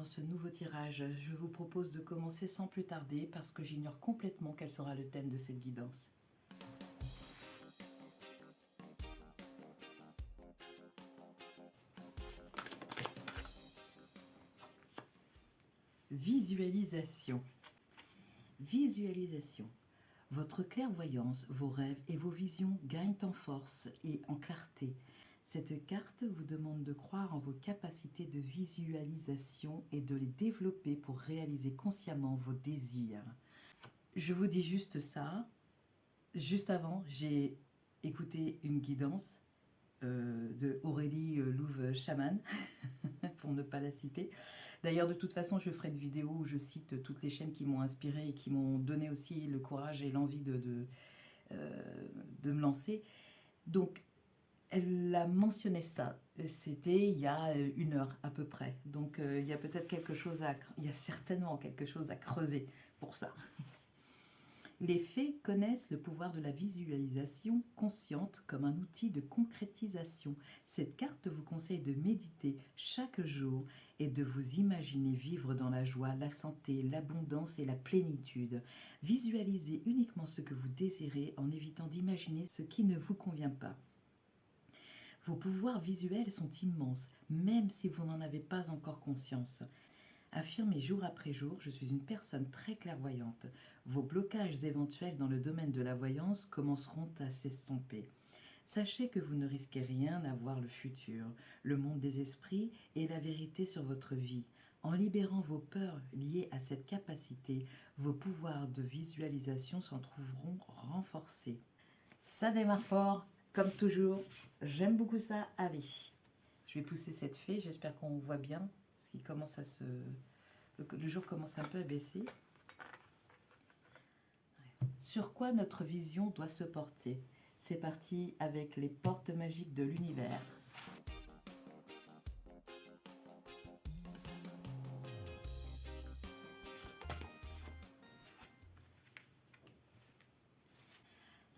ce nouveau tirage. Je vous propose de commencer sans plus tarder parce que j'ignore complètement quel sera le thème de cette guidance. Visualisation. Visualisation. Votre clairvoyance, vos rêves et vos visions gagnent en force et en clarté. Cette carte vous demande de croire en vos capacités de visualisation et de les développer pour réaliser consciemment vos désirs. Je vous dis juste ça. Juste avant, j'ai écouté une guidance de Aurélie Louve-Chaman, pour ne pas la citer. D'ailleurs, de toute façon, je ferai une vidéo où je cite toutes les chaînes qui m'ont inspirée et qui m'ont donné aussi le courage et l'envie de me lancer. Donc, elle a mentionné ça. C'était il y a 1 heure à peu près. Donc, il y a peut-être quelque chose il y a certainement quelque chose à creuser pour ça. Les fées connaissent le pouvoir de la visualisation consciente comme un outil de concrétisation. Cette carte vous conseille de méditer chaque jour et de vous imaginer vivre dans la joie, la santé, l'abondance et la plénitude. Visualisez uniquement ce que vous désirez en évitant d'imaginer ce qui ne vous convient pas. Vos pouvoirs visuels sont immenses, même si vous n'en avez pas encore conscience. Affirmez jour après jour, je suis une personne très clairvoyante. Vos blocages éventuels dans le domaine de la voyance commenceront à s'estomper. Sachez que vous ne risquez rien à voir le futur, le monde des esprits et la vérité sur votre vie. En libérant vos peurs liées à cette capacité, vos pouvoirs de visualisation s'en trouveront renforcés. Ça démarre fort, comme toujours. J'aime beaucoup ça. Allez, je vais pousser cette fée, j'espère qu'on voit bien. Qui commence à se... Le jour commence un peu à baisser. Sur quoi notre vision doit se porter? C'est parti avec les portes magiques de l'univers.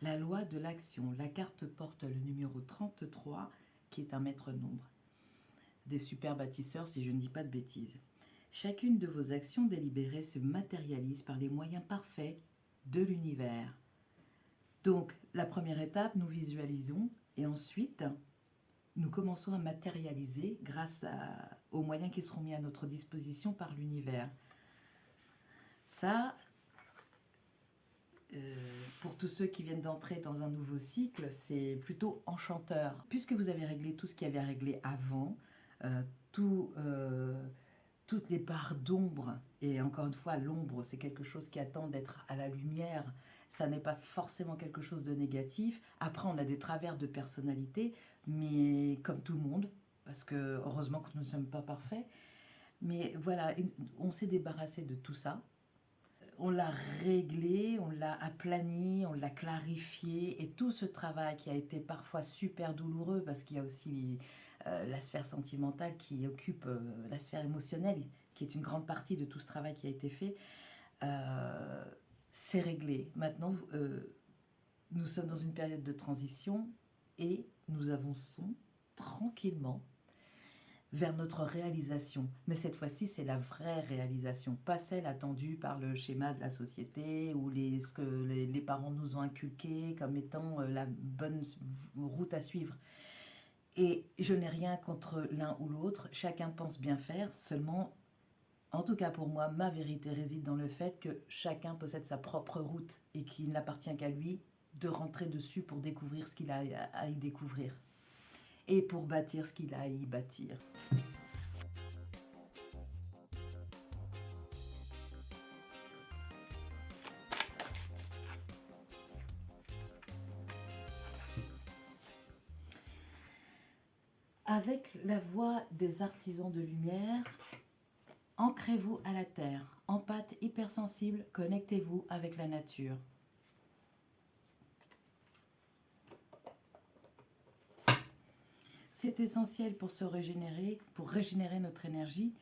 La loi de l'action. La carte porte le numéro 33, qui est un maître nombre. Des super bâtisseurs, si je ne dis pas de bêtises. Chacune de vos actions délibérées se matérialise par les moyens parfaits de l'univers. Donc, la première étape, nous visualisons et ensuite, nous commençons à matérialiser grâce aux moyens qui seront mis à notre disposition par l'univers. Ça, pour tous ceux qui viennent d'entrer dans un nouveau cycle, c'est plutôt enchanteur. Puisque vous avez réglé tout ce qu'il y avait à régler avant, toutes les parts d'ombre, et encore une fois, l'ombre, c'est quelque chose qui attend d'être à la lumière, ça n'est pas forcément quelque chose de négatif. Après, on a des travers de personnalité, mais comme tout le monde, parce que heureusement que nous ne sommes pas parfaits, mais voilà, on s'est débarrassé de tout ça. On l'a réglé, on l'a aplani, on l'a clarifié, et tout ce travail qui a été parfois super douloureux, parce qu'il y a aussi la sphère sentimentale qui occupe la sphère émotionnelle, qui est une grande partie de tout ce travail qui a été fait, c'est réglé. Maintenant, nous sommes dans une période de transition et nous avançons tranquillement vers notre réalisation. Mais cette fois-ci, c'est la vraie réalisation, pas celle attendue par le schéma de la société ou ce que les parents nous ont inculqué comme étant la bonne route à suivre. Et je n'ai rien contre l'un ou l'autre, chacun pense bien faire, seulement, en tout cas pour moi, ma vérité réside dans le fait que chacun possède sa propre route et qu'il n'appartient qu'à lui de rentrer dessus pour découvrir ce qu'il a à y découvrir et pour bâtir ce qu'il a à y bâtir. Avec la voix des artisans de lumière, ancrez-vous à la terre, empathe hypersensible, connectez-vous avec la nature. C'est essentiel pour se régénérer, pour régénérer notre énergie,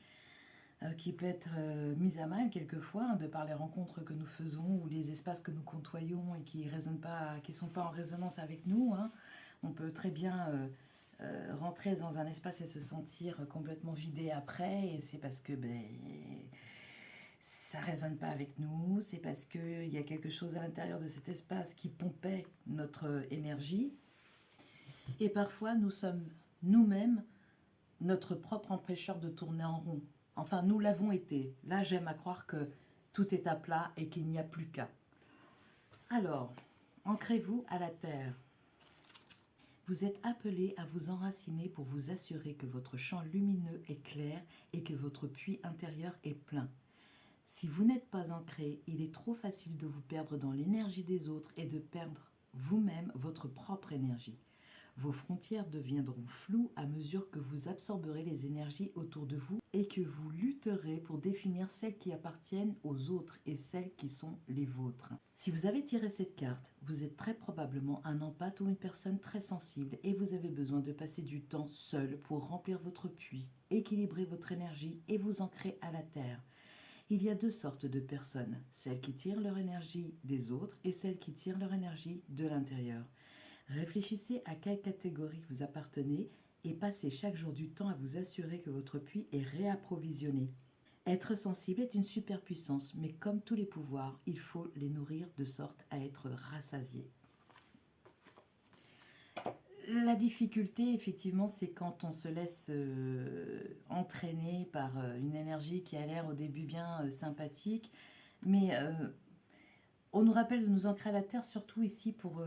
qui peut être mise à mal quelquefois, de par les rencontres que nous faisons ou les espaces que nous côtoyons et qui ne sont pas en résonance avec nous. On peut très bien rentrer dans un espace et se sentir complètement vidé après, et c'est parce que ça résonne pas avec nous, c'est parce qu'il y a quelque chose à l'intérieur de cet espace qui pompait notre énergie. Et parfois, nous sommes nous-mêmes notre propre empêcheur de tourner en rond. Enfin, nous l'avons été. Là, j'aime à croire que tout est à plat et qu'il n'y a plus qu'à. Alors, ancrez-vous à la terre. Vous êtes appelé à vous enraciner pour vous assurer que votre champ lumineux est clair et que votre puits intérieur est plein. Si vous n'êtes pas ancré, il est trop facile de vous perdre dans l'énergie des autres et de perdre vous-même votre propre énergie. Vos frontières deviendront floues à mesure que vous absorberez les énergies autour de vous et que vous lutterez pour définir celles qui appartiennent aux autres et celles qui sont les vôtres. Si vous avez tiré cette carte, vous êtes très probablement un empathe ou une personne très sensible et vous avez besoin de passer du temps seul pour remplir votre puits, équilibrer votre énergie et vous ancrer à la terre. Il y a deux sortes de personnes, celles qui tirent leur énergie des autres et celles qui tirent leur énergie de l'intérieur. Réfléchissez à quelle catégorie vous appartenez et passez chaque jour du temps à vous assurer que votre puits est réapprovisionné. Être sensible est une superpuissance, mais comme tous les pouvoirs, il faut les nourrir de sorte à être rassasié. La difficulté, effectivement, c'est quand on se laisse entraîner par une énergie qui a l'air au début bien sympathique, mais on nous rappelle de nous ancrer à la terre, surtout ici pour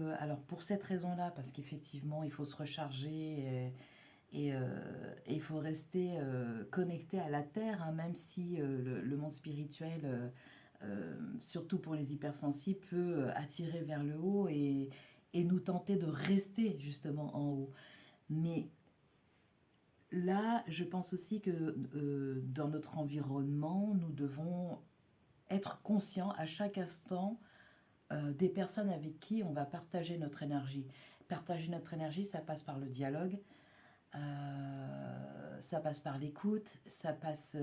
cette raison-là, parce qu'effectivement, il faut se recharger et il faut rester connecté à la terre, hein, même si le monde spirituel, surtout pour les hypersensibles, peut attirer vers le haut et nous tenter de rester justement en haut. Mais là, je pense aussi que dans notre environnement, nous devons être conscients à chaque instant des personnes avec qui on va partager notre énergie. Partager notre énergie, ça passe par le dialogue, ça passe par l'écoute, ça passe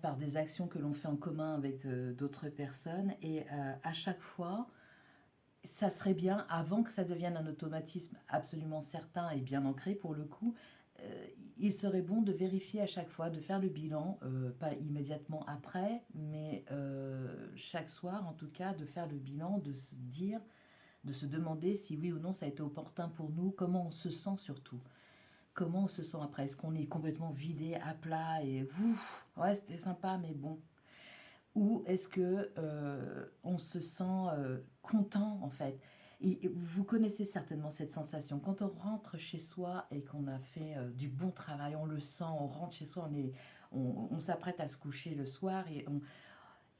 par des actions que l'on fait en commun avec d'autres personnes. Et à chaque fois, ça serait bien, avant que ça devienne un automatisme absolument certain et bien ancré pour le coup, il serait bon de vérifier à chaque fois, de faire le bilan, pas immédiatement après, mais chaque soir en tout cas, de faire le bilan, de se dire, de se demander si oui ou non ça a été opportun pour nous, comment on se sent surtout. Comment on se sent après? Est-ce qu'on est complètement vidé, à plat et ouf, ouais c'était sympa mais bon. Ou est-ce que on se sent content en fait? Et vous connaissez certainement cette sensation. Quand on rentre chez soi et qu'on a fait du bon travail, on le sent, on rentre chez soi, on s'apprête à se coucher le soir et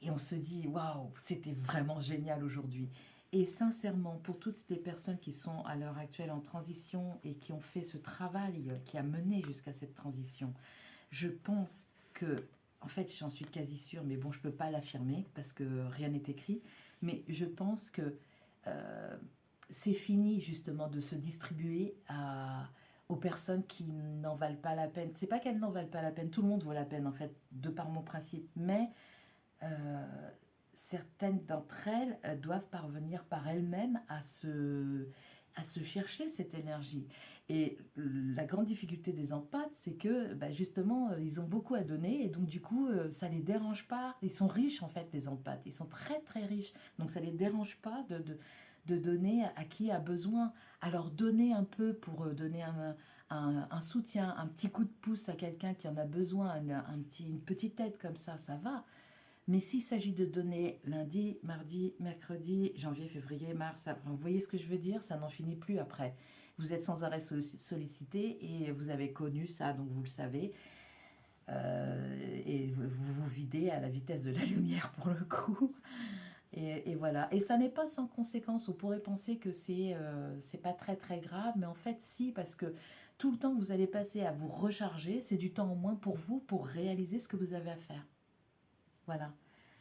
on se dit waouh, c'était vraiment génial aujourd'hui. Et sincèrement, pour toutes les personnes qui sont à l'heure actuelle en transition et qui ont fait ce travail qui a mené jusqu'à cette transition, je pense que, en fait, j'en suis quasi sûre, mais bon, je ne peux pas l'affirmer parce que rien n'est écrit, mais je pense que c'est fini justement de se distribuer aux personnes qui n'en valent pas la peine. C'est pas qu'elles n'en valent pas la peine, tout le monde vaut la peine en fait, de par mon principe, mais certaines d'entre elles doivent parvenir par elles-mêmes à se chercher cette énergie. Et la grande difficulté des empathes, c'est que justement, ils ont beaucoup à donner et donc du coup, ça les dérange pas. Ils sont riches en fait, les empathes. Ils sont très très riches. Donc ça les dérange pas de donner à qui a besoin. Alors donner un peu pour donner un soutien, un petit coup de pouce à quelqu'un qui en a besoin, une petite aide comme ça va. Mais s'il s'agit de donner lundi, mardi, mercredi, janvier, février, mars, vous voyez ce que je veux dire? Ça n'en finit plus après. Vous êtes sans arrêt sollicité et vous avez connu ça, donc vous le savez. Et vous vous videz à la vitesse de la lumière pour le coup. Et voilà. Et ça n'est pas sans conséquence. On pourrait penser que c'est pas très très grave, mais en fait si, parce que tout le temps que vous allez passer à vous recharger, c'est du temps en moins pour vous pour réaliser ce que vous avez à faire. Voilà.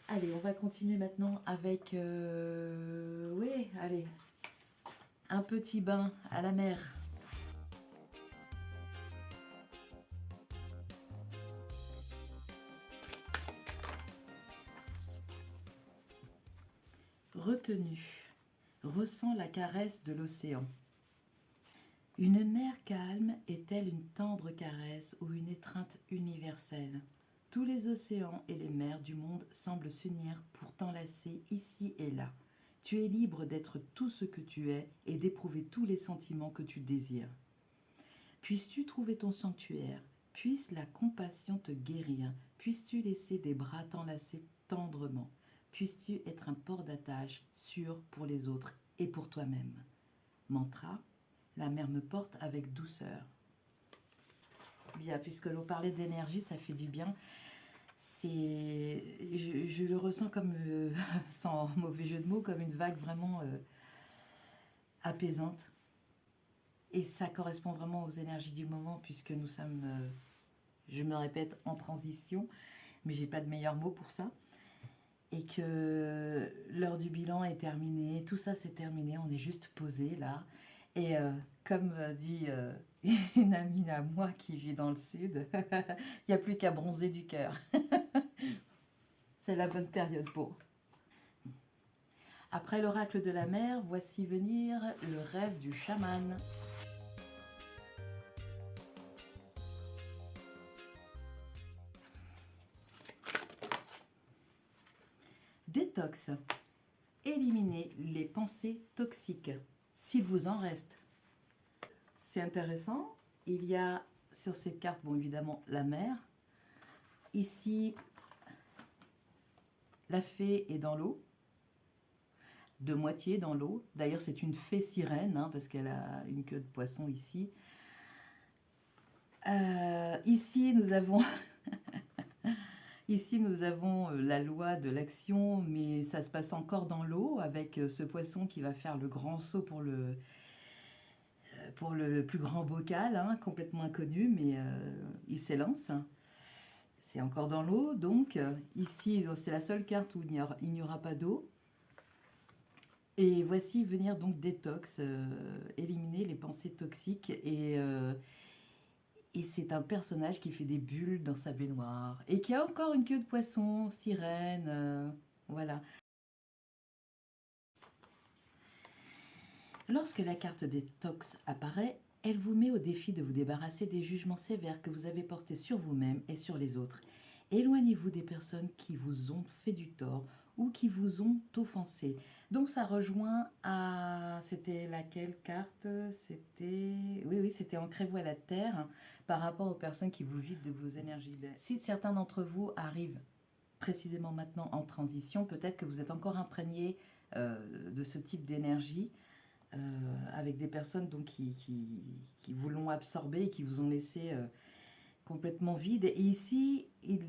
Allez, on va continuer maintenant avec... oui, allez. Un petit bain à la mer. Retenue. Ressens la caresse de l'océan. Une mer calme est-elle une tendre caresse ou une étreinte universelle? Tous les océans et les mers du monde semblent s'unir pour t'enlacer ici et là. Tu es libre d'être tout ce que tu es et d'éprouver tous les sentiments que tu désires. Puisses-tu trouver ton sanctuaire, puisse la compassion te guérir, puisses-tu laisser des bras t'enlacer tendrement, puisses-tu être un port d'attache sûr pour les autres et pour toi-même. Mantra, la mer me porte avec douceur. Bien, puisque l'on parlait d'énergie, ça fait du bien. Je le ressens comme, sans mauvais jeu de mots, comme une vague vraiment apaisante. Et ça correspond vraiment aux énergies du moment, puisque nous sommes, je me répète, en transition, mais j'ai pas de meilleur mot pour ça. Et que l'heure du bilan est terminée, tout ça c'est terminé, on est juste posé là. Et comme dit une amie à moi qui vit dans le sud, il n'y a plus qu'à bronzer du cœur. C'est la bonne période pour. Après l'oracle de la mer, voici venir le rêve du chaman. Détox. Éliminez les pensées toxiques, s'il vous en reste. C'est intéressant. Il y a sur cette carte, bon évidemment, la mer. Ici, la fée est dans l'eau, de moitié dans l'eau. D'ailleurs, c'est une fée sirène, hein, parce qu'elle a une queue de poisson ici. Ici, nous avons... Ici, nous avons la loi de l'action, mais ça se passe encore dans l'eau, avec ce poisson qui va faire le grand saut pour le plus grand bocal, hein, complètement inconnu, mais il s'élance. C'est encore dans l'eau, donc ici, c'est la seule carte où il n'y aura pas d'eau. Et voici venir donc détox, éliminer les pensées toxiques et c'est un personnage qui fait des bulles dans sa baignoire et qui a encore une queue de poisson, sirène, voilà. Lorsque la carte détox apparaît, elle vous met au défi de vous débarrasser des jugements sévères que vous avez portés sur vous-même et sur les autres. Éloignez-vous des personnes qui vous ont fait du tort ou qui vous ont offensé. Donc ça rejoint à... C'était laquelle carte? C'était... Oui, c'était ancrez-vous à la terre, hein, par rapport aux personnes qui vous vident de vos énergies. Si certains d'entre vous arrivent précisément maintenant en transition, peut-être que vous êtes encore imprégné de ce type d'énergie, avec des personnes donc, qui vous l'ont absorbé et qui vous ont laissé complètement vide. Et ici, ils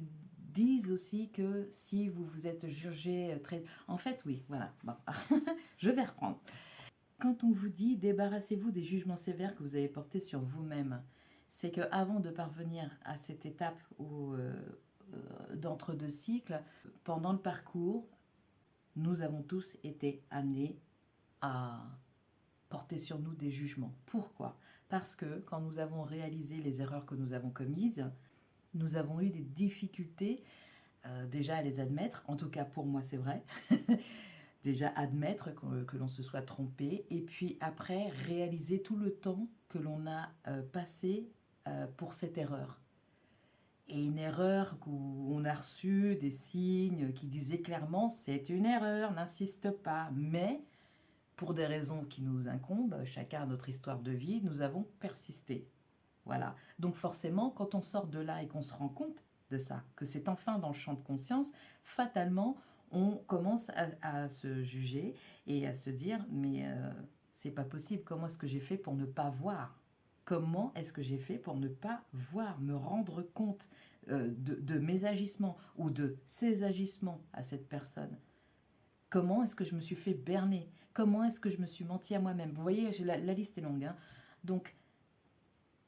disent aussi que si vous vous êtes jugé très... En fait, oui, voilà. Bon. Je vais reprendre. Quand on vous dit débarrassez-vous des jugements sévères que vous avez portés sur vous-même, c'est qu'avant de parvenir à cette étape d'entre-deux cycles, pendant le parcours, nous avons tous été amenés à porter sur nous des jugements. Pourquoi? Parce que quand nous avons réalisé les erreurs que nous avons commises, nous avons eu des difficultés déjà à les admettre, en tout cas pour moi c'est vrai, déjà admettre que l'on se soit trompé, et puis après réaliser tout le temps que l'on a passé pour cette erreur. Et une erreur où on a reçu des signes qui disaient clairement c'est une erreur, n'insiste pas, mais pour des raisons qui nous incombent, chacun a notre histoire de vie, nous avons persisté. Voilà. Donc forcément, quand on sort de là et qu'on se rend compte de ça, que c'est enfin dans le champ de conscience, fatalement, on commence à se juger et à se dire mais c'est pas possible, comment est-ce que j'ai fait pour ne pas voir? Comment est-ce que j'ai fait pour ne pas voir, me rendre compte de mes agissements ou de ses agissements à cette personne? Comment est-ce que je me suis fait berner? Comment est-ce que je me suis menti à moi-même? Vous voyez, la liste est longue, hein. Donc,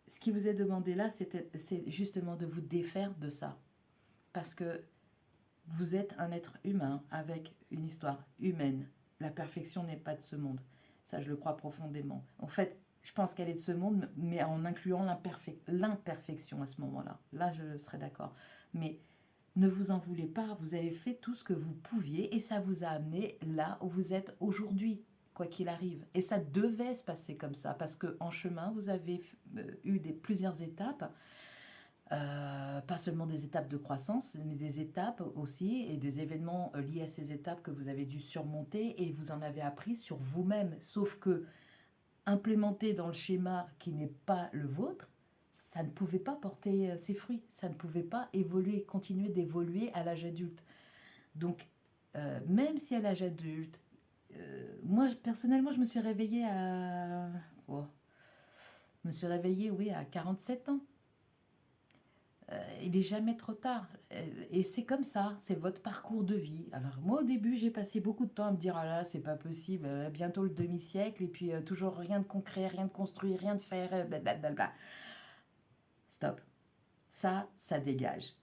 ce qui vous est demandé là, c'est justement de vous défaire de ça. Parce que vous êtes un être humain avec une histoire humaine. La perfection n'est pas de ce monde. Ça, je le crois profondément. En fait, je pense qu'elle est de ce monde, mais en incluant l'imperfection à ce moment-là. Là, je serais d'accord. Mais ne vous en voulez pas, vous avez fait tout ce que vous pouviez et ça vous a amené là où vous êtes aujourd'hui. quoi qu'il arrive. Et ça devait se passer comme ça, parce qu'en chemin, vous avez eu plusieurs étapes, pas seulement des étapes de croissance, mais des étapes aussi, et des événements liés à ces étapes que vous avez dû surmonter, et vous en avez appris sur vous-même. Sauf que implémenté dans le schéma qui n'est pas le vôtre, ça ne pouvait pas porter ses fruits, ça ne pouvait pas évoluer, continuer d'évoluer à l'âge adulte. Donc, même si à l'âge adulte, moi personnellement, je me suis réveillée à... oh, je me suis réveillée, oui, à 47 ans. Il n'est jamais trop tard. Et c'est comme ça, c'est votre parcours de vie. Alors moi au début j'ai passé beaucoup de temps à me dire ah là c'est pas possible, bientôt le demi-siècle et puis toujours rien de concret, rien de construit, rien de faire, blablabla. Stop. Ça dégage.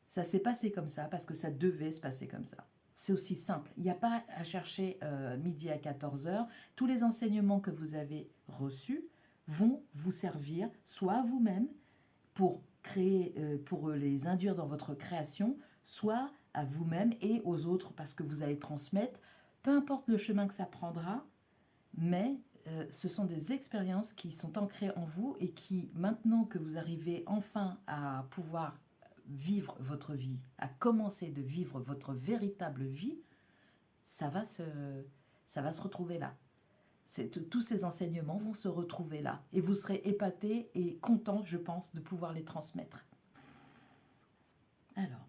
Ça s'est passé comme ça parce que ça devait se passer comme ça. C'est aussi simple. Il n'y a pas à chercher midi à 14 heures. Tous les enseignements que vous avez reçus vont vous servir soit à vous-même pour créer, pour les induire dans votre création, soit à vous-même et aux autres parce que vous allez transmettre, peu importe le chemin que ça prendra, mais ce sont des expériences qui sont ancrées en vous et qui, maintenant que vous arrivez enfin à pouvoir vivre votre vie, à commencer de vivre votre véritable vie, ça va se retrouver là. Tous ces enseignements vont se retrouver là. Et vous serez épaté et content, je pense, de pouvoir les transmettre. Alors,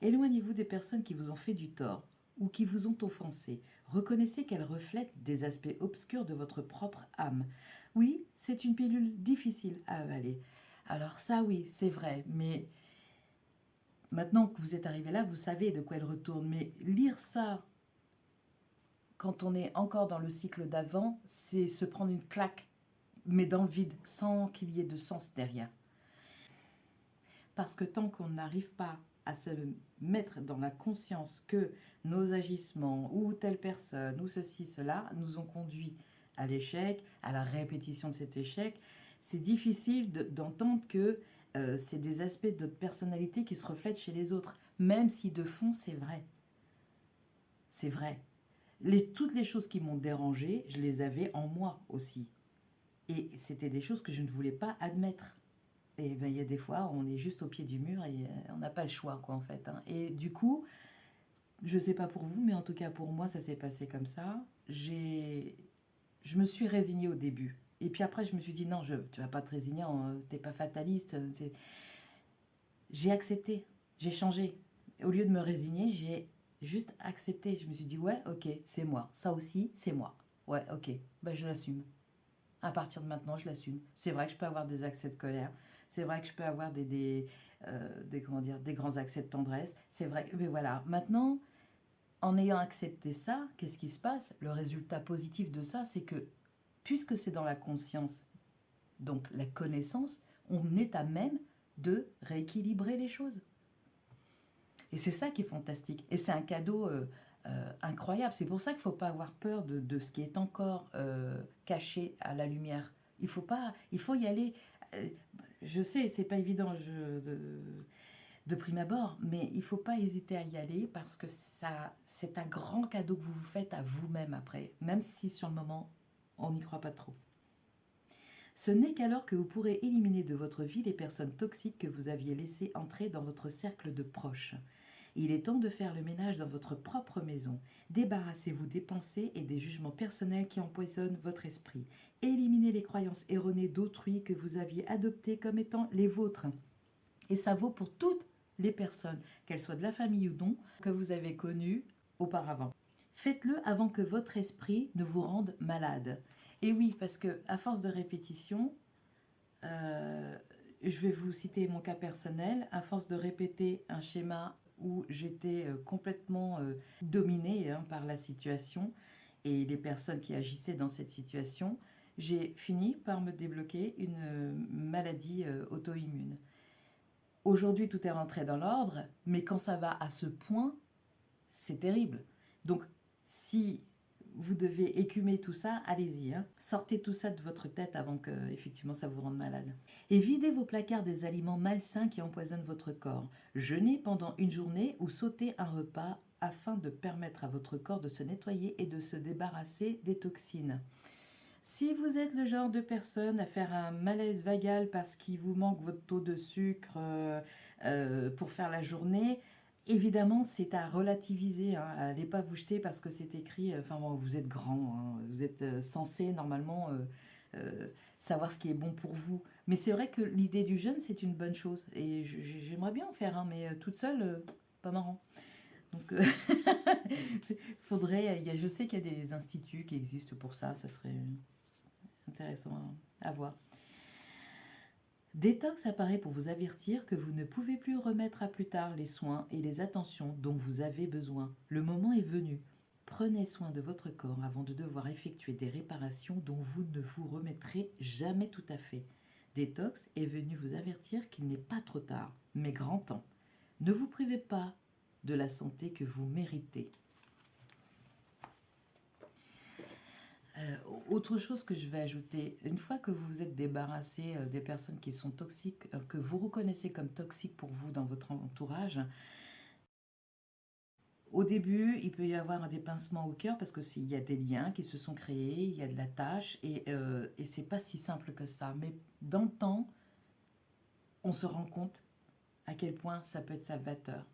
éloignez-vous des personnes qui vous ont fait du tort ou qui vous ont offensé. Reconnaissez qu'elles reflètent des aspects obscurs de votre propre âme. Oui, c'est une pilule difficile à avaler. Alors ça, oui, c'est vrai, mais maintenant que vous êtes arrivé là, vous savez de quoi elle retourne. Mais lire ça quand on est encore dans le cycle d'avant, c'est se prendre une claque, mais dans le vide, sans qu'il y ait de sens derrière. Parce que tant qu'on n'arrive pas à se mettre dans la conscience que nos agissements, ou telle personne, ou ceci, cela, nous ont conduit à l'échec, à la répétition de cet échec, c'est difficile d'entendre que c'est des aspects de notre personnalité qui se reflètent chez les autres, même si de fond, c'est vrai. C'est vrai. Toutes les choses qui m'ont dérangé, je les avais en moi aussi. Et c'était des choses que je ne voulais pas admettre. Et ben, il y a des fois, on est juste au pied du mur et on n'a pas le choix, quoi, en fait. Hein. Et du coup, je ne sais pas pour vous, mais en tout cas pour moi, ça s'est passé comme ça. Je me suis résignée au début. Et puis après, je me suis dit, non, tu ne vas pas te résigner, tu n'es pas fataliste. J'ai accepté, j'ai changé. Au lieu de me résigner, j'ai juste accepté. Je me suis dit, ouais, ok, c'est moi. Ça aussi, c'est moi. Ouais, ok, ben, je l'assume. À partir de maintenant, je l'assume. C'est vrai que je peux avoir des accès de colère. C'est vrai que je peux avoir comment dire, des grands accès de tendresse. C'est vrai que, mais voilà. Maintenant, en ayant accepté ça, qu'est-ce qui se passe? Le résultat positif de ça, c'est que, puisque c'est dans la conscience, donc la connaissance, on est à même de rééquilibrer les choses. Et c'est ça qui est fantastique. Et c'est un cadeau incroyable. C'est pour ça qu'il ne faut pas avoir peur de ce qui est encore caché à la lumière. Il faut y aller. Je sais, c'est pas évident de prime abord, mais il ne faut pas hésiter à y aller parce que c'est un grand cadeau que vous vous faites à vous-même après, même si sur le moment, on n'y croit pas trop. Ce n'est qu'alors que vous pourrez éliminer de votre vie les personnes toxiques que vous aviez laissées entrer dans votre cercle de proches. Il est temps de faire le ménage dans votre propre maison. Débarrassez-vous des pensées et des jugements personnels qui empoisonnent votre esprit. Éliminez les croyances erronées d'autrui que vous aviez adoptées comme étant les vôtres. Et ça vaut pour toutes les personnes, qu'elles soient de la famille ou non, que vous avez connues auparavant. Faites-le avant que votre esprit ne vous rende malade. Et oui, parce que à force de répétition, je vais vous citer mon cas personnel, à force de répéter un schéma où j'étais complètement dominée par la situation et les personnes qui agissaient dans cette situation, j'ai fini par me débloquer une maladie auto-immune. Aujourd'hui, tout est rentré dans l'ordre, mais quand ça va à ce point, c'est terrible. Donc, si vous devez écumer tout ça, allez-y. Hein. Sortez tout ça de votre tête avant que, effectivement, ça vous rende malade. Et videz vos placards des aliments malsains qui empoisonnent votre corps. Jeûnez pendant une journée ou sautez un repas afin de permettre à votre corps de se nettoyer et de se débarrasser des toxines. Si vous êtes le genre de personne à faire un malaise vagal parce qu'il vous manque votre taux de sucre pour faire la journée, évidemment, c'est à relativiser. Hein. Allez pas vous jeter parce que c'est écrit. Enfin bon, vous êtes grand, hein, vous êtes censé normalement savoir ce qui est bon pour vous. Mais c'est vrai que l'idée du jeûne, c'est une bonne chose. Et j'aimerais bien en faire, hein, mais toute seule, pas marrant. Donc, faudrait. Je sais qu'il y a des instituts qui existent pour ça. Ça serait intéressant à voir. Détox apparaît pour vous avertir que vous ne pouvez plus remettre à plus tard les soins et les attentions dont vous avez besoin. Le moment est venu. Prenez soin de votre corps avant de devoir effectuer des réparations dont vous ne vous remettrez jamais tout à fait. Détox est venu vous avertir qu'il n'est pas trop tard, mais grand temps. Ne vous privez pas de la santé que vous méritez. Autre chose que je vais ajouter, une fois que vous vous êtes débarrassé des personnes qui sont toxiques, que vous reconnaissez comme toxiques pour vous dans votre entourage, au début, il peut y avoir des pincements au cœur parce qu'il y a des liens qui se sont créés, il y a de la tâche et c'est pas si simple que ça. Mais dans le temps, on se rend compte à quel point ça peut être salvateur.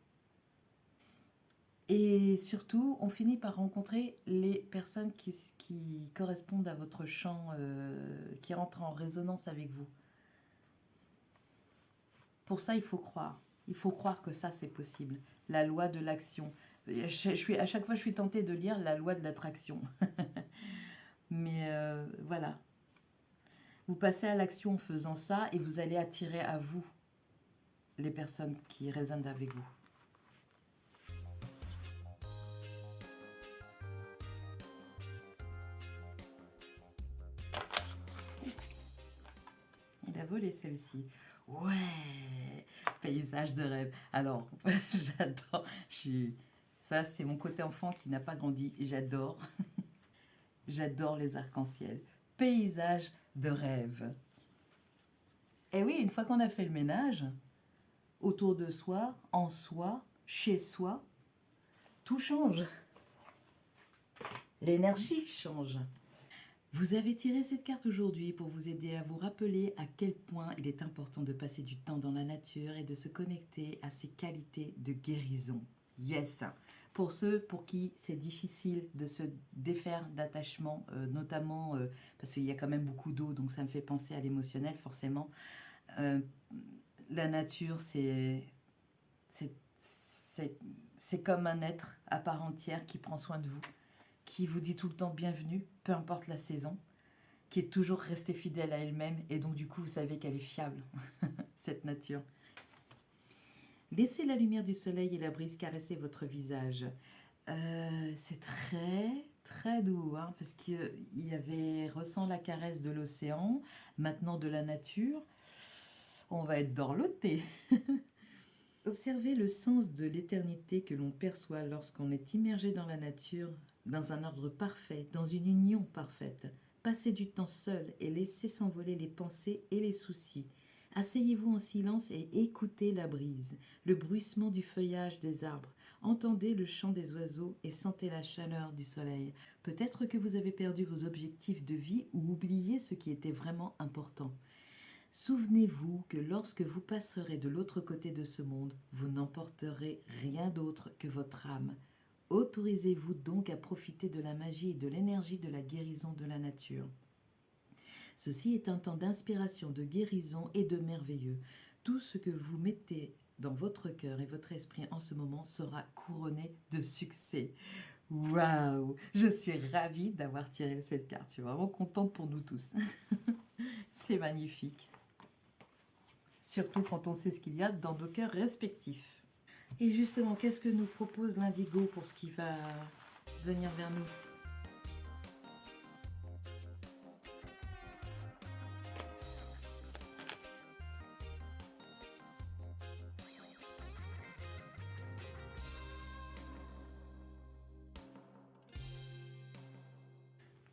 Et surtout, on finit par rencontrer les personnes qui correspondent à votre champ, qui rentrent en résonance avec vous. Pour ça, il faut croire. Il faut croire que ça, c'est possible. La loi de l'action. À chaque fois, je suis tentée de lire la loi de l'attraction. Mais voilà. Vous passez à l'action en faisant ça et vous allez attirer à vous les personnes qui résonnent avec vous. Il a volé celle-ci. Ouais, paysage de rêve. Alors, j'adore. Ça, c'est mon côté enfant qui n'a pas grandi. J'adore. J'adore les arcs-en-ciel. Paysage de rêve. Et oui, une fois qu'on a fait le ménage, autour de soi, en soi, chez soi, tout change. L'énergie change. Vous avez tiré cette carte aujourd'hui pour vous aider à vous rappeler à quel point il est important de passer du temps dans la nature et de se connecter à ses qualités de guérison. Yes! Pour ceux pour qui c'est difficile de se défaire d'attachement, notamment parce qu'il y a quand même beaucoup d'eau, donc ça me fait penser à l'émotionnel forcément. La nature, c'est comme un être à part entière qui prend soin de vous, qui vous dit tout le temps bienvenue, peu importe la saison, qui est toujours restée fidèle à elle-même, et donc du coup vous savez qu'elle est fiable, cette nature. Laissez la lumière du soleil et la brise caresser votre visage. C'est très doux, hein, parce qu'il y avait ressent la caresse de l'océan, maintenant de la nature. On va être dorloté. Observez le sens de l'éternité que l'on perçoit lorsqu'on est immergé dans la nature, dans un ordre parfait, dans une union parfaite. Passez du temps seul et laissez s'envoler les pensées et les soucis. Asseyez-vous en silence et écoutez la brise, le bruissement du feuillage des arbres. Entendez le chant des oiseaux et sentez la chaleur du soleil. Peut-être que vous avez perdu vos objectifs de vie ou oublié ce qui était vraiment important. Souvenez-vous que lorsque vous passerez de l'autre côté de ce monde, vous n'emporterez rien d'autre que votre âme. Autorisez-vous donc à profiter de la magie et de l'énergie de la guérison de la nature. Ceci est un temps d'inspiration, de guérison et de merveilleux. Tout ce que vous mettez dans votre cœur et votre esprit en ce moment sera couronné de succès. Waouh! Je suis ravie d'avoir tiré cette carte. Je suis vraiment contente pour nous tous. C'est magnifique. Surtout quand on sait ce qu'il y a dans nos cœurs respectifs. Et justement, qu'est-ce que nous propose l'indigo pour ce qui va venir vers nous?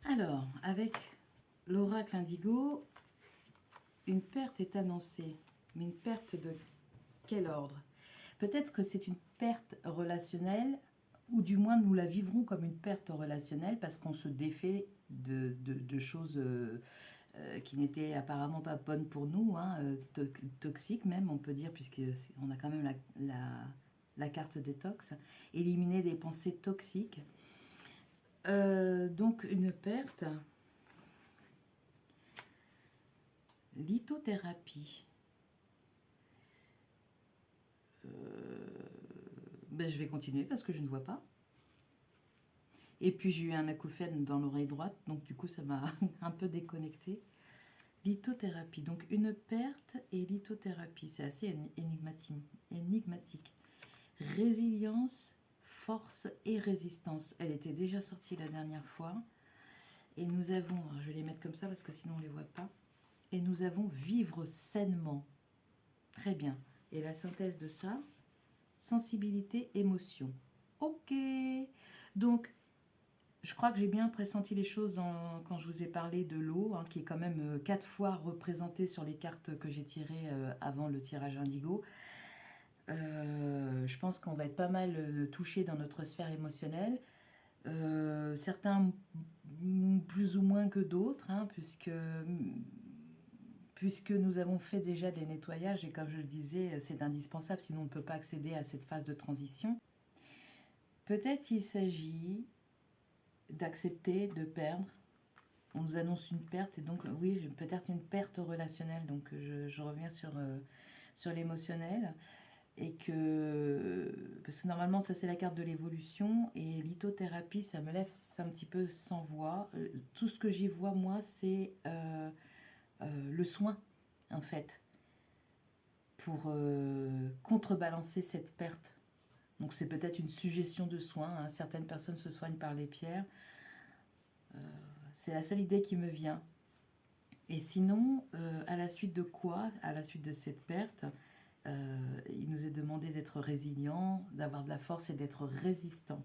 Alors, avec l'oracle indigo, une perte est annoncée. Mais une perte de quel ordre? Peut-être que c'est une perte relationnelle ou du moins nous la vivrons comme une perte relationnelle parce qu'on se défait de choses qui n'étaient apparemment pas bonnes pour nous, hein, toxiques même, on peut dire, puisqu'on a quand même la carte détox. Éliminer des pensées toxiques. Donc une perte. Lithothérapie. Ben, je vais continuer parce que je ne vois pas. Et puis j'ai eu un acouphène dans l'oreille droite, donc du coup ça m'a un peu déconnecté. Lithothérapie, donc une perte et lithothérapie, c'est assez énigmatique. Résilience, force et résistance. Elle était déjà sortie la dernière fois. Et nous avons, je vais les mettre comme ça parce que sinon on ne les voit pas. Et nous avons vivre sainement. Très bien. Et la synthèse de ça, sensibilité, émotion. Ok. Donc, je crois que j'ai bien pressenti les choses quand je vous ai parlé de l'eau, hein, qui est quand même 4 fois représentée sur les cartes que j'ai tirées avant le tirage indigo. Je pense qu'on va être pas mal touché dans notre sphère émotionnelle. Certains plus ou moins que d'autres, hein, puisque nous avons fait déjà des nettoyages et comme je le disais, c'est indispensable, sinon on ne peut pas accéder à cette phase de transition. Peut-être qu'il s'agit d'accepter de perdre. On nous annonce une perte et donc oui, peut-être une perte relationnelle, donc je reviens sur l'émotionnel. Et parce que normalement ça c'est la carte de l'évolution et lithothérapie ça me laisse un petit peu sans voix. Tout ce que j'y vois moi c'est le soin en fait pour contrebalancer cette perte. Donc c'est peut-être une suggestion de soin, hein. Certaines personnes se soignent par les pierres. C'est la seule idée qui me vient. Et sinon, à la suite de quoi? À la suite de cette perte, il nous est demandé d'être résilient, d'avoir de la force et d'être résistant.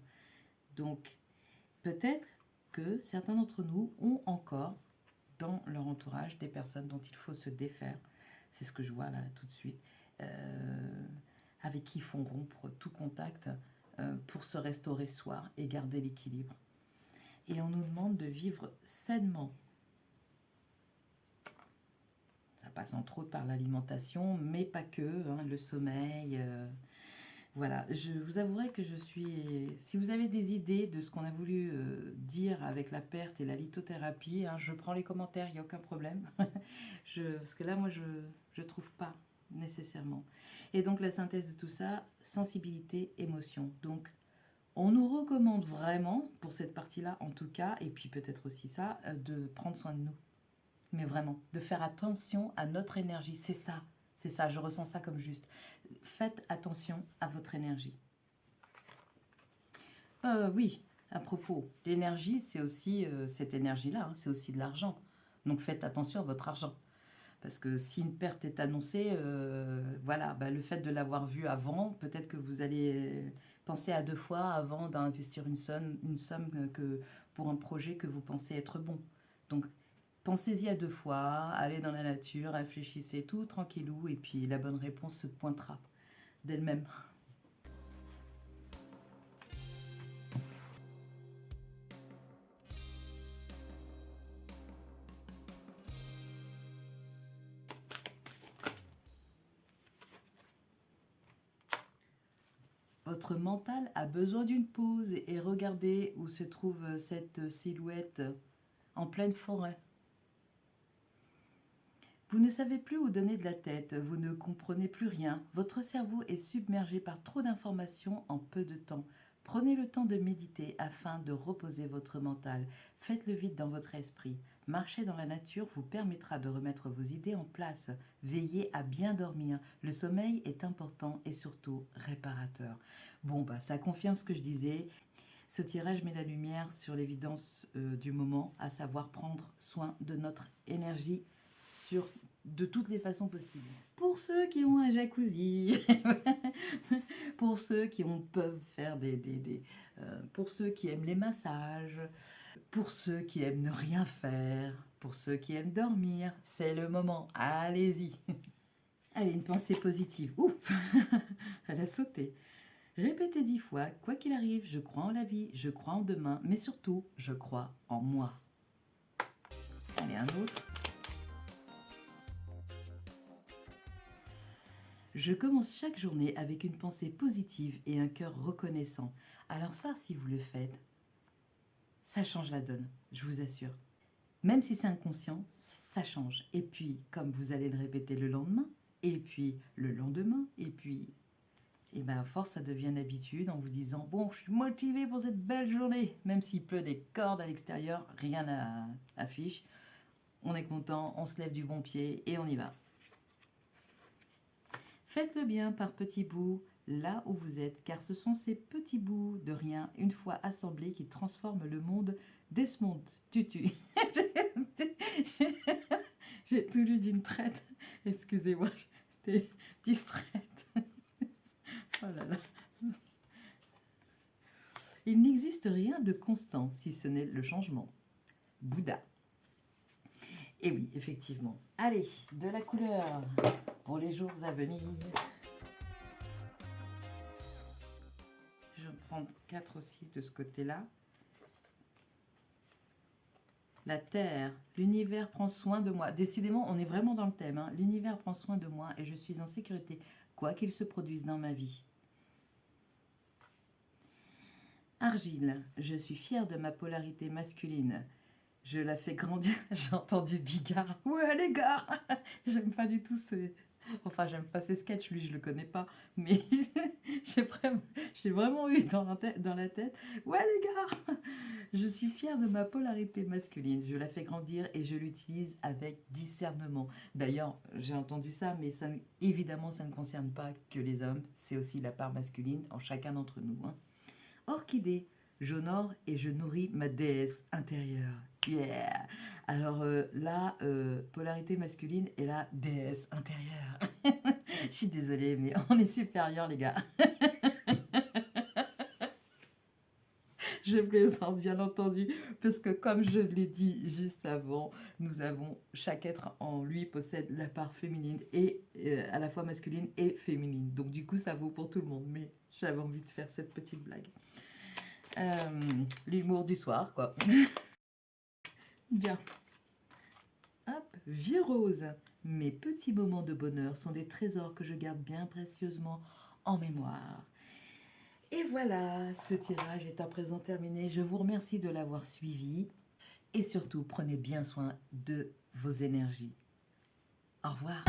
Donc, peut-être que certains d'entre nous ont encore dans leur entourage des personnes dont il faut se défaire. C'est ce que je vois là tout de suite. Avec qui ils font rompre tout contact pour se restaurer soi et garder l'équilibre. Et on nous demande de vivre sainement. Ça passe entre autres par l'alimentation, mais pas que, hein, le sommeil. Voilà, je vous avouerai que je suis... Si vous avez des idées de ce qu'on a voulu dire avec la perte et la lithothérapie, hein, je prends les commentaires, il n'y a aucun problème. Parce que là, moi, je ne trouve pas nécessairement. Et donc, la synthèse de tout ça, sensibilité, émotion. Donc, on nous recommande vraiment, pour cette partie-là en tout cas, et puis peut-être aussi ça, de prendre soin de nous. Mais vraiment, de faire attention à notre énergie. C'est ça, je ressens ça comme juste. Faites attention à votre énergie. Oui, à propos, l'énergie, c'est aussi cette énergie-là, hein, c'est aussi de l'argent. Donc faites attention à votre argent. Parce que si une perte est annoncée, voilà, bah, le fait de l'avoir vu avant, peut-être que vous allez penser à 2 fois avant d'investir une somme pour un projet que vous pensez être bon. Donc pensez-y à 2 fois, allez dans la nature, réfléchissez tout tranquillou et puis la bonne réponse se pointera d'elle-même. Votre mental a besoin d'une pause et regardez où se trouve cette silhouette en pleine forêt. Vous ne savez plus où donner de la tête, vous ne comprenez plus rien, votre cerveau est submergé par trop d'informations en peu de temps. Prenez le temps de méditer afin de reposer votre mental. Faites le vide dans votre esprit. Marcher dans la nature vous permettra de remettre vos idées en place. Veillez à bien dormir. Le sommeil est important et surtout réparateur. Bon, bah, ça confirme ce que je disais. Ce tirage met la lumière sur l'évidence du moment, à savoir prendre soin de notre énergie de toutes les façons possibles. Pour ceux qui ont un jacuzzi, pour ceux qui peuvent faire pour ceux qui aiment les massages, pour ceux qui aiment ne rien faire, pour ceux qui aiment dormir, c'est le moment, allez-y. Allez, une pensée positive. Ouf, elle a sauté. Répétez 10 fois, quoi qu'il arrive, je crois en la vie, je crois en demain, mais surtout, je crois en moi. Allez, un autre. Je commence chaque journée avec une pensée positive et un cœur reconnaissant. Alors ça, si vous le faites, ça change la donne, je vous assure. Même si c'est inconscient, ça change. Et puis, comme vous allez le répéter le lendemain, et puis le lendemain, et puis... Et bien à force, ça devient une habitude en vous disant « Bon, je suis motivé pour cette belle journée !» Même s'il pleut des cordes à l'extérieur, rien n'affiche. On est content, on se lève du bon pied et on y va. Faites-le bien par petits bouts, là où vous êtes, car ce sont ces petits bouts de rien, une fois assemblés, qui transforment le monde Desmond Tutu. J'ai tout lu d'une traite. Excusez-moi, j'étais distraite. Oh là là. Il n'existe rien de constant, si ce n'est le changement. Bouddha. Et oui, effectivement. Allez, de la couleur pour les jours à venir. Je vais prendre 4 aussi de ce côté-là. La terre, l'univers prend soin de moi. Décidément, on est vraiment dans le thème. Hein. L'univers prend soin de moi et je suis en sécurité, quoi qu'il se produise dans ma vie. Argile, je suis fière de ma polarité masculine. Je la fais grandir. J'ai entendu Bigard. Ouais, les gars. J'aime pas du tout ce... Enfin, j'aime pas ces sketchs, lui, je le connais pas. Mais j'ai vraiment eu dans la tête. Ouais, les gars. Je suis fière de ma polarité masculine. Je la fais grandir et je l'utilise avec discernement. D'ailleurs, j'ai entendu ça, mais ça, évidemment, ça ne concerne pas que les hommes. C'est aussi la part masculine en chacun d'entre nous. Hein. Orchidée, j'honore et je nourris ma déesse intérieure. Yeah. Alors là, polarité masculine et la déesse intérieure. Je suis désolée, mais on est supérieurs, les gars. Je plaisante, bien entendu, parce que comme je l'ai dit juste avant, nous avons, chaque être en lui possède la part féminine et à la fois masculine et féminine. Donc du coup, ça vaut pour tout le monde, mais j'avais envie de faire cette petite blague. L'humour du soir, quoi. Bien. Hop, vieux rose. Mes petits moments de bonheur sont des trésors que je garde bien précieusement en mémoire. Et voilà, ce tirage est à présent terminé. Je vous remercie de l'avoir suivi. Et surtout, prenez bien soin de vos énergies. Au revoir.